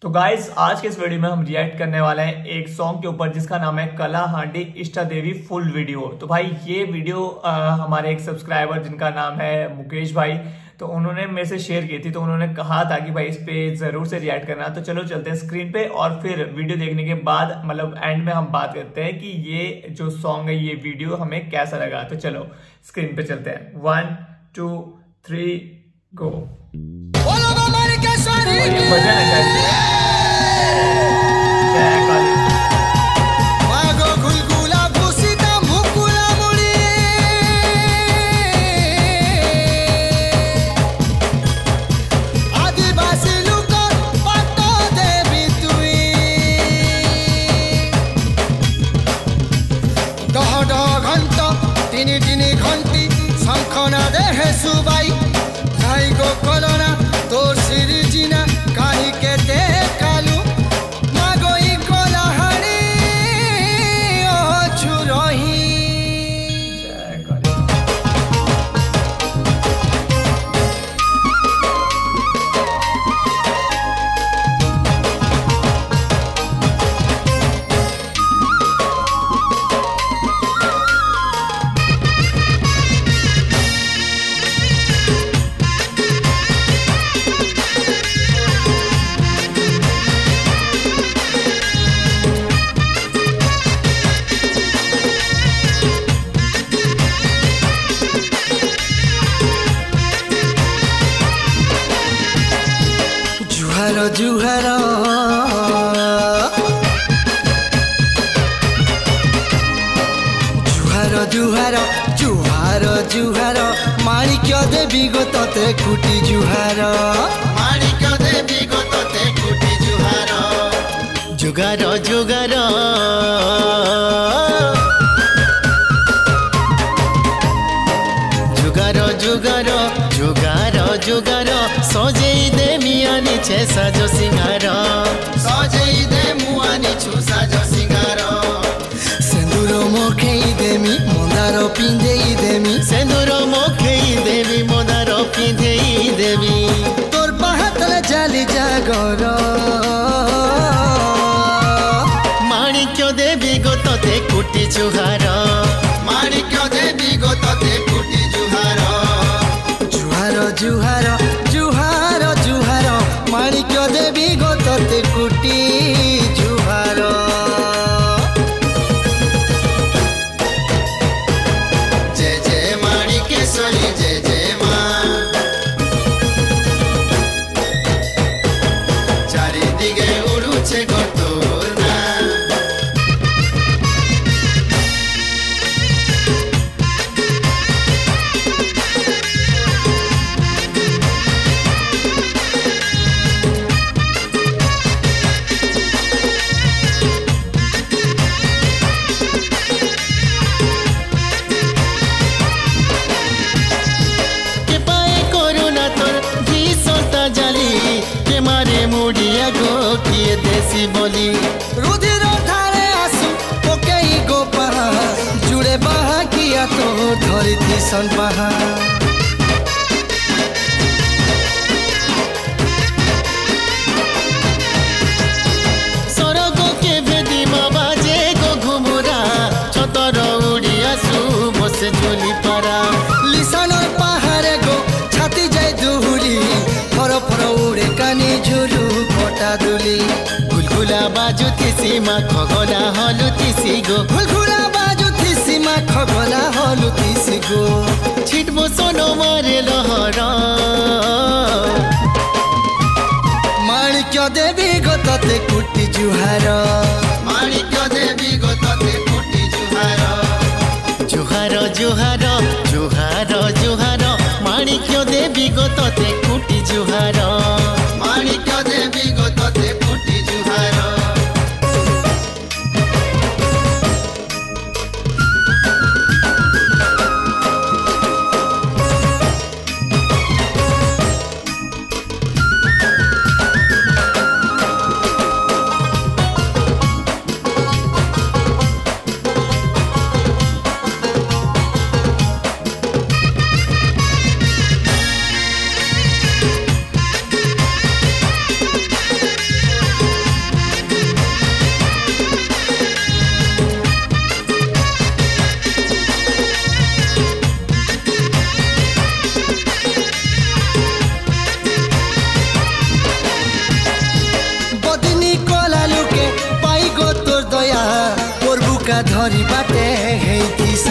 तो गाइस आज के इस वीडियो में हम रिएक्ट करने वाले हैं एक सॉन्ग के ऊपर जिसका नाम है कलाहांडी इष्टा देवी फुल वीडियो। तो भाई ये वीडियो हमारे एक सब्सक्राइबर जिनका नाम है मुकेश भाई, तो उन्होंने मेरे से शेयर की थी। तो उन्होंने कहा था कि भाई इस पे जरूर से रिएक्ट करना। तो चलो चलते हैं स्क्रीन पे और फिर वीडियो देखने के बाद मतलब एंड में हम बात करते हैं कि ये जो सॉन्ग है ये वीडियो हमें कैसा लगा। तो चलो स्क्रीन पे चलते हैं। 1 2 3 गो। भजन है তিনি ঘন্টি শঙ্খনা দেহে সুবাই নাই গো কলনা তোর সিরিজিনা কাহিকে দেখালু মাগই কলাহাড়ি ও ছুরহি। जुहार जुहार जुहार जुहार जुहार माणिक्य देवी गो तते कुटी जुहार माणिक्य देवी गो तते कुटी जुहार जुगार जुगार जुगार जुगार जुगार जुगार सजेई दे मियानी छे साजो सिंगार सजेई दे मुआनी छु साजो सिंगार सिंदूर मोखेई देमी मंदार पिंधेई देमी सिंदूर मोखेई देमी मंदार पिंधेई देमी तोर बाहातले जाली जागर माणिक्य देवी गो तते कुटी जुहार माणिक्य देवी गो तते कुटी जुहार जुहार जुहार जुहार माणिक्य देवी गो तते कुटी जुहार। जय जय माणिकेश्वरी जय जय माँ चारिदिगे उड़ुछे गो तोर ना मुड़िया गो किए देसी बोली रुधिर धारे आसु पकई गो पहा जुड़े बहा किया तो धरी थी सन पहा सरगो के भेदी बाजे गो घुमुरा छतर उड़िया सु बसे झुली पारा लिसानर पहाड़े गो छाती जाय दुहुरी फर फर उड़े कानी झुरु कटा दुली घुलघुला बाजू थिसी मा खगला हलु थिसी गो घुलघुला बाजू थिसी मा खगला हलु थिसी गो छिटबो सोनो मारे लहर माणिक्य देवी गो तते कुटी जुहार माणिक्य देवी गो तते कुटी जुहार जुहार जुहार जुहार जुहार माणिक्य देवी गो तते कुटी जुहार माणिक्य देवी गो तते कुटी जुहार।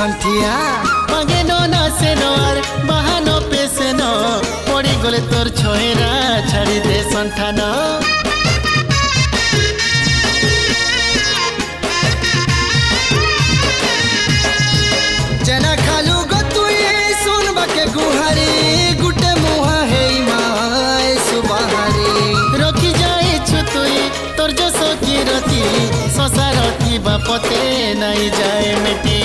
संठिया मागे नो नासे नो आर बहानो पेसे नो पड़ी गले तोर छोहेरा छाड़ी दे संठाना जना खालू गो तुई सुन बाके गुहारी गुटे मुहा है माय सुबहारी रखी जाए छु तुई तोर जो सोची रती ससारती बापते नहीं जाए मिटी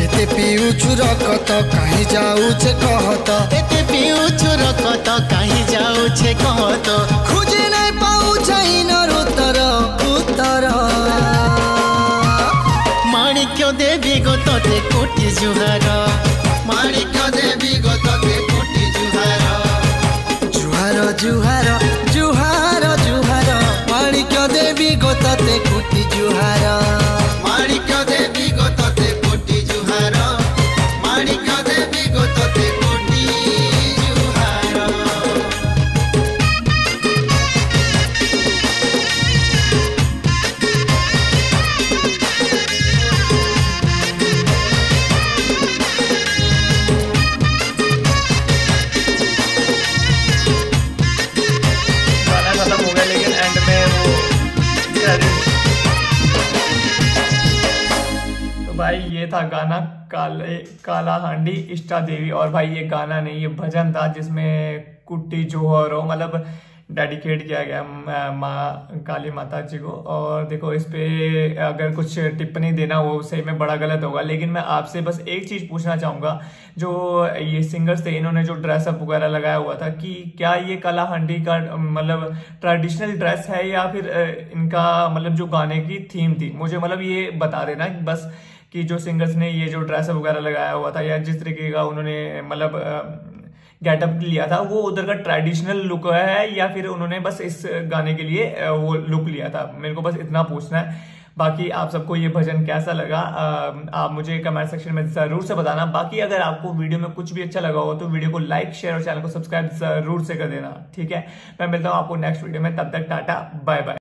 एते पिउ छुर कत कहीं जाऊ छे कहत एते पिउ छुर कत कहीं जाऊ छे कहत खुजे नहीं पाऊ छई न उतर उतर माणिक्य देवी गो तोते कोटि जुहार माणिक्य देवी गो तोते कोटि जुहार जुहार जुहार जुहार जुहार माणिक्य देवी गो तोते कोटि जुहार माणिक्य देवी गो तोते कोटि जुहार माणिक्य देवी गो तोते कोटि जुहार भाई ये था गाना काला हांडी इष्टा देवी। और भाई ये गाना नहीं, ये भजन था जिसमें कुट्टी जोहर हो मतलब डेडिकेट किया गया माँ काली माता जी को। और देखो इस पे अगर कुछ टिप्पणी देना वो सही में बड़ा गलत होगा, लेकिन मैं आपसे बस एक चीज पूछना चाहूंगा, जो ये सिंगर्स थे इन्होंने जो ड्रेसअप वगैरह लगाया हुआ था कि क्या ये काला हांडी का मतलब ट्रेडिशनल ड्रेस है या फिर इनका मतलब जो गाने की थीम थी? मुझे मतलब ये बता देना बस कि जो सिंगर्स ने ये जो ड्रेसअप वगैरह लगाया हुआ था या जिस तरीके का उन्होंने मतलब गेटअप लिया था वो उधर का ट्रेडिशनल लुक है या फिर उन्होंने बस इस गाने के लिए वो लुक लिया था। मेरे को बस इतना पूछना है। बाकी आप सबको ये भजन कैसा लगा आप मुझे कमेंट सेक्शन में जरूर से बताना। बाकी अगर आपको वीडियो में कुछ भी अच्छा लगा हो तो वीडियो को लाइक शेयर और चैनल को सब्सक्राइब जरूर से कर देना। ठीक है, मैं मिलता हूँ आपको नेक्स्ट वीडियो में, तब तक टाटा बाय बाय।